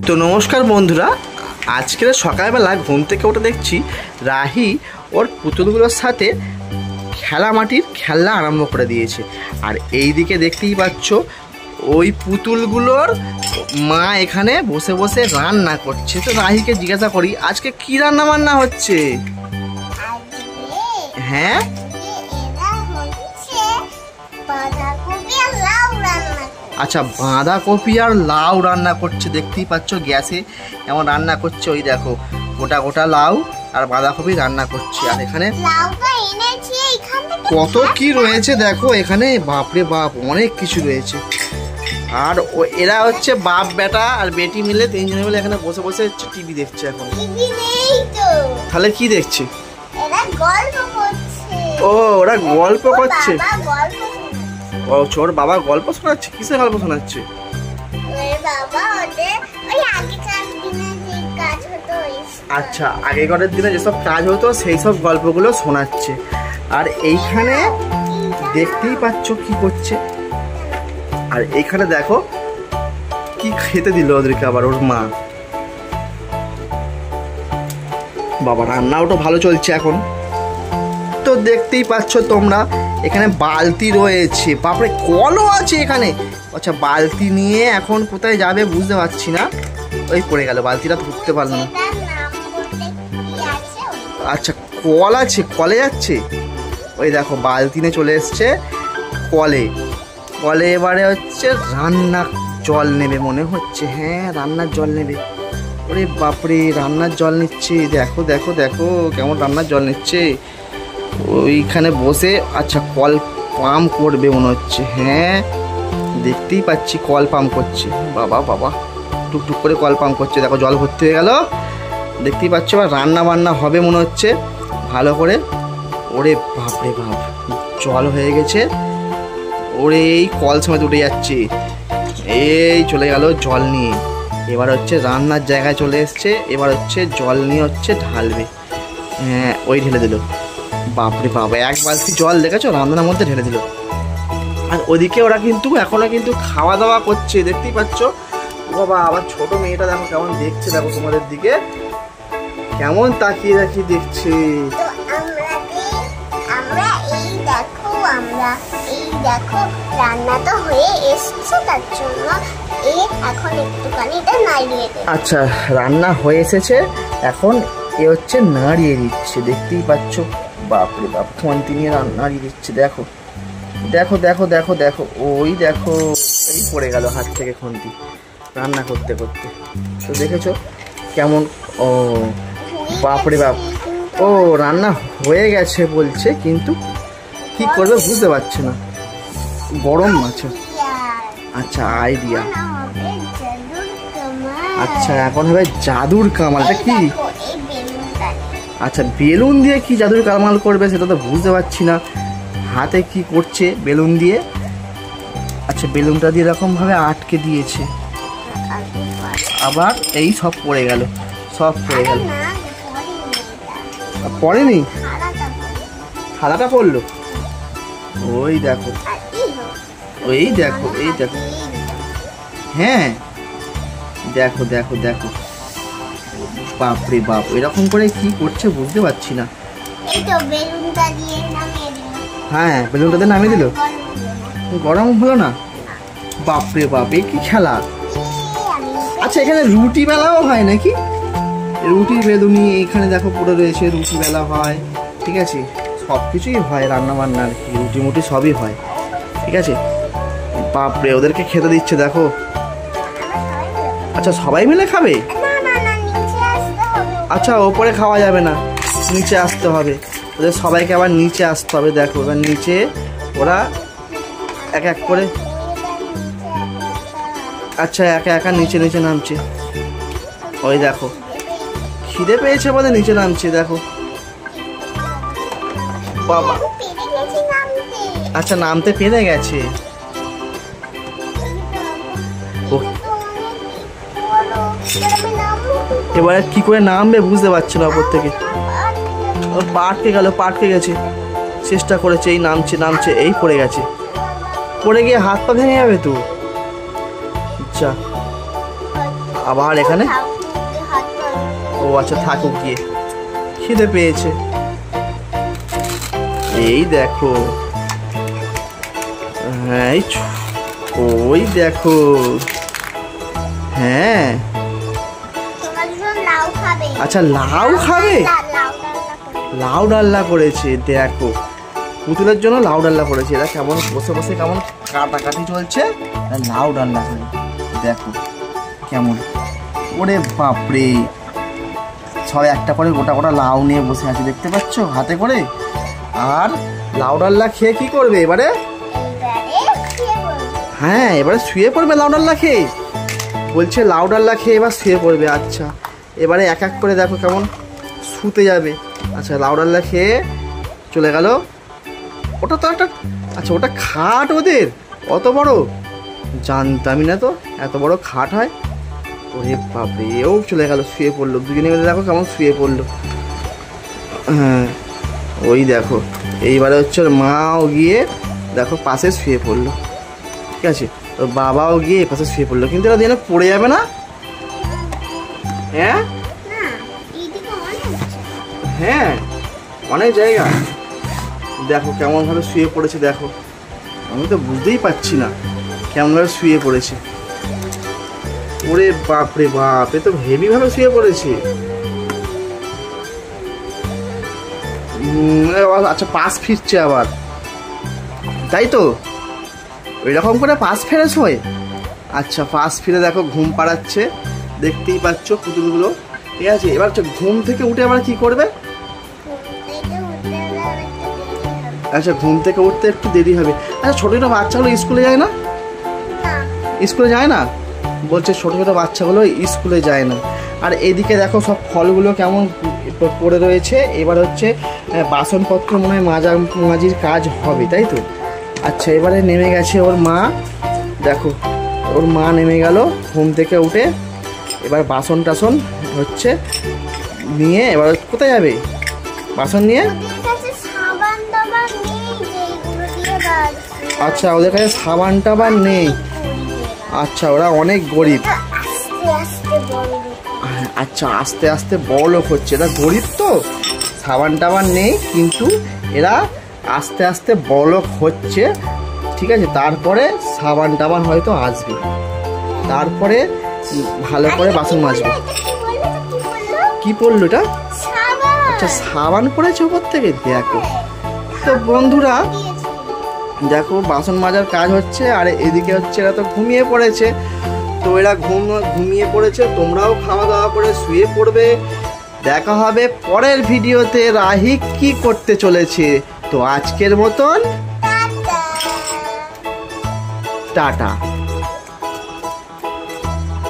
তো নমস্কার বন্ধুরা, আজকের সকালবেলা ঘুম থেকে উঠে দেখছি রাহি ওর পুতুলগুলোর সাথে মাটির খেলনা আরম্ভ করে দিয়েছে। আর এই দিকে দেখতেই পাচ্ছ ওই পুতুলগুলোর মা এখানে বসে বসে রান্না করছে। তো রাহিকে জিজ্ঞাসা করি আজকে কি রান্না বান্না হচ্ছে। হ্যাঁ, আচ্ছা, বাঁধাকপি আর লাউ রান্না করছে। দেখতেই পাচ্ছ গ্যাসে এমন রান্না করছে। ওই দেখো গোটা গোটা লাউ আর বাঁধাকপি রান্না করছে। আর এখানে কত কি রয়েছে দেখো, এখানে বাপরে বাপ অনেক কিছু রয়েছে। আর এরা হচ্ছে বাপ বেটা আর বেটি মিলে তিনজনে মিলে এখানে বসে বসে টিভি দেখছে। এখন তাহলে কি দেখছে? ও, ওরা গল্প করছে। ও, ছোট বাবা গল্প শোনাচ্ছে। কিসের গল্প শোনাচ্ছে? আচ্ছা, আগেকার দিনে যেসব কাজ হতো সেই সব গল্পগুলো শোনাচ্ছে। আর এইখানে দেখতেই পাচ্ছ কি করছে। আর এইখানে দেখো কি খেতে দিল ওদেরকে আবার ওর মা। বাবা, রান্নাও তো ভালো চলছে এখন। তো দেখতেই পাচ্ছ তোমরা এখানে বালতি রয়েছে, বাপরে কলও আছে এখানে। আচ্ছা, বালতি নিয়ে এখন কোথায় যাবে বুঝতে পারছি না। ওই পড়ে গেল, বালতিটা ধরতে পারলাম না। আচ্ছা, কল আছে, কলে যাচ্ছে। ওই দেখো বালতি নিয়ে চলে এসছে কলে। কলে এবারে হচ্ছে রান্নার জল নেবে মনে হচ্ছে। হ্যাঁ, রান্নার জল নেবে। ওরে বাপরে, রান্নার জল নিচ্ছে। দেখো দেখো দেখো কেমন রান্নার জল নিচ্ছে ওইখানে বসে। আচ্ছা, কল পাম্প করবে মনে হচ্ছে। হ্যাঁ, দেখতেই পাচ্ছি কল পাম্প করছে। বাবা বাবা, টুকটুক করে কল পাম্প করছে। দেখো জল ভর্তি হয়ে গেল। দেখতেই পাচ্ছ এবার রান্না বান্না হবে মনে হচ্ছে ভালো করে। ওরে বাপরে বাপ, জল হয়ে গেছে। ওরে এই কল সময় উঠে যাচ্ছে। এই চলে গেল জল নিয়ে। এবার হচ্ছে রান্নার জায়গায় চলে এসছে। এবার হচ্ছে জল নিয়ে হচ্ছে ঢালবে। হ্যাঁ, ওই ঢেলে দিল। বাপরে বাবা, এক বালতি জল দেখেছো রান্নার মধ্যে ঢেলে দিল। আর ওদিকে ওরা কিন্তু এখনো কিন্তু খাওয়া দাওয়া করছে। দেখতেই পাচ্ছ। বাবা, আবার ছোট মেয়েটা দেখো কেমন দেখছে। দেখো তোমাদের দিকে কেমন তাকিয়ে তাকিয়ে দেখছে। আচ্ছা, রান্না হয়ে এসেছে, এখন এ হচ্ছে নাড়িয়ে দিচ্ছে। দেখতেই পাচ্ছ। বাপরে বাপ, খন্তি নিয়ে নাড়িয়ে দিচ্ছে। দেখো দেখো দেখো দেখো দেখো, ওই দেখো এই পড়ে গেল হাত থেকে খন্তি রান্না করতে করতে। তো দেখেছো কেমন। ও বাপরে বাপ, ও রান্না হয়ে গেছে বলছে, কিন্তু কি করবে বুঝতে পারছে না, গরম আছে। আচ্ছা, আইডিয়া। আচ্ছা, এখন হবে জাদুর কামালটা কি? আচ্ছা, বেলুন দিয়ে কি জাদুর কামাল করবে সেটা তো বুঝতে পারছি না। হাতে কি করছে বেলুন দিয়ে। আচ্ছা, বেলুনটা দিয়ে এরকম ভাবে আটকে দিয়েছে। আবার এই সব পড়ে গেল, সব পড়ে গেল। পড়েনি, খাদাটা পড়লো। ওই দেখো, ওই দেখো, এই দেখো। হ্যাঁ, দেখো দেখো দেখো, বাপরে বাপ, এরকম করে কি করছে বুঝতে পারছি না। হ্যাঁ, বেলুনটা দিয়ে নামিয়ে দিল। গরম হলো না? বাপরে বাপ, এ কি খেলা। আচ্ছা, এখানে রুটি বেলাও হয় নাকি? রুটি বেলুনি এখানে দেখো পুরো রয়েছে। রুটি বেলা হয়, ঠিক আছে, সব কিছুই হয় রান্না বান্না আর কি। রুটি মুটি সবই হয়, ঠিক আছে। বাপরে, ওদেরকে খেতে দিচ্ছে দেখো। আচ্ছা, সবাই মিলে খাবে? আচ্ছা, ওপরে খাওয়া যাবে না, নিচে আসতে হবে। ওদের সবাইকে আবার নিচে আসতে হবে। দেখো এবার নিচে ওরা এক এক করে, আচ্ছা, একা একা নিচে নিচে নামছে। ওই দেখো, খিদে পেয়েছে বলে নিচে নামছে। দেখো বাবা, আচ্ছা, নামতে পেরে গেছে। এবারে কি করে নামবে বুঝতে পারছি না ওপর থেকে। পাটকে গেল, পাটকে গেছে। চেষ্টা করেছে, এই নামছে নামছে, এই পড়ে গেছে। পড়ে গিয়ে হাত পা ভেঙে যাবে তো। আচ্ছা, আবার এখানে ও আচ্ছা থাকুক গিয়ে, খিদে পেয়েছে। এই দেখো, হ্যাঁ ওই দেখো, হ্যাঁ আচ্ছা লাউ খাবে, লাউ ডাল্লা করেছে। দেখো পুতুলের জন্য লাউ ডাল্লা করেছে। এরা কেমন বসে বসে কেমন কাটাকাটি চলছে, লাউ ডাল্লা করে। দেখো কেমন, ওরে বাপরে, সবাই একটা করে গোটা গোটা লাউ নিয়ে বসে আছে, দেখতে পাচ্ছ হাতে করে। আর লাউ ডাল্লা খেয়ে কি করবে এবারে? হ্যাঁ এবারে শুয়ে পড়বে লাউ ডাল্লা খেয়ে, বলছে লাউ ডাল্লা খেয়ে এবার শুয়ে পড়বে। আচ্ছা এবারে এক এক করে দেখো কেমন শুতে যাবে। আচ্ছা লাউ ডাল্লা খেয়ে চলে গেল। ওটা তো একটা, আচ্ছা ওটা খাট ওদের অত বড়, জানতামই না তো এত বড় খাট হয়। ওরে বাপরে, এও চলে গেল, শুয়ে পড়লো। দুজনে মিলে দেখো কেমন শুয়ে পড়লো। হ্যাঁ ওই দেখো, এইবারে হচ্ছে ওর মাও গিয়ে দেখো পাশে শুয়ে পড়লো, ঠিক আছে। ওর বাবাও গিয়ে পাশে শুয়ে পড়লো, কিন্তু এরা যেন পড়ে যাবে না। হ্যাঁ হ্যাঁ অনেক জায়গা, দেখো কেমন ভাবে শুয়ে পড়েছে। দেখো আমি তো বুঝতেই পারছি না কেমন ভাবে শুয়ে পড়েছে। ওরে বাপরে বাপ, এ তো হেভি ভাবে শুয়ে পড়েছে। আচ্ছা পাশ ফিরছে আবার, তাই তো ওইরকম করে পাশ ফেরেছ হয়। আচ্ছা পাশ ফিরে দেখো ঘুম পাড়াচ্ছে, দেখতেই পাচ্ছ পুতুলগুলো, ঠিক আছে। এবার ঘুম থেকে উঠে আবার কি করবে? আচ্ছা ঘুম থেকে উঠতে একটু দেরি হবে। আচ্ছা ছোটো ছোটো বাচ্চাগুলো স্কুলে যায় না? স্কুলে যায় না বলছে, ছোটো ছোটো বাচ্চাগুলো স্কুলে যায় না। আর এদিকে দেখো সব ফলগুলো কেমন পড়ে রয়েছে। এবার হচ্ছে বাসনপত্র মনে হয় মাঝামাঝির কাজ হবে, তাই তো। আচ্ছা এবারে নেমে গেছে ওর মা, দেখো ওর মা নেমে গেল ঘুম থেকে উঠে। এবার বাসন টাসন হচ্ছে নিয়ে, এবার কোথায় যাবে বাসন নিয়ে? আচ্ছা ওদের কাছে সাবান টাবান নেই। আচ্ছা ওরা অনেক গরিব। আচ্ছা আস্তে আস্তে বড়লোক হচ্ছে, এরা গরিব তো, সাবান টাবান নেই, কিন্তু এরা আস্তে আস্তে বড়লোক হচ্ছে, ঠিক আছে। তারপরে সাবান টাবান হয়তো আসবে, তারপরে ভালো করে বাসন মাজবে। কি পড়লো এটা? আচ্ছা সাবান পড়েছে উপর থেকে। দেখো তো বন্ধুরা, দেখো বাসন মাজার কাজ হচ্ছে, আর এদিকে হচ্ছে এরা তো ঘুমিয়ে পড়েছে। তো এরা ঘুমিয়ে পড়েছে, তোমরাও খাওয়া দাওয়া করে শুয়ে পড়বে। দেখা হবে পরের ভিডিওতে রাহি কি করতে চলেছে। তো আজকের মতন টাটা।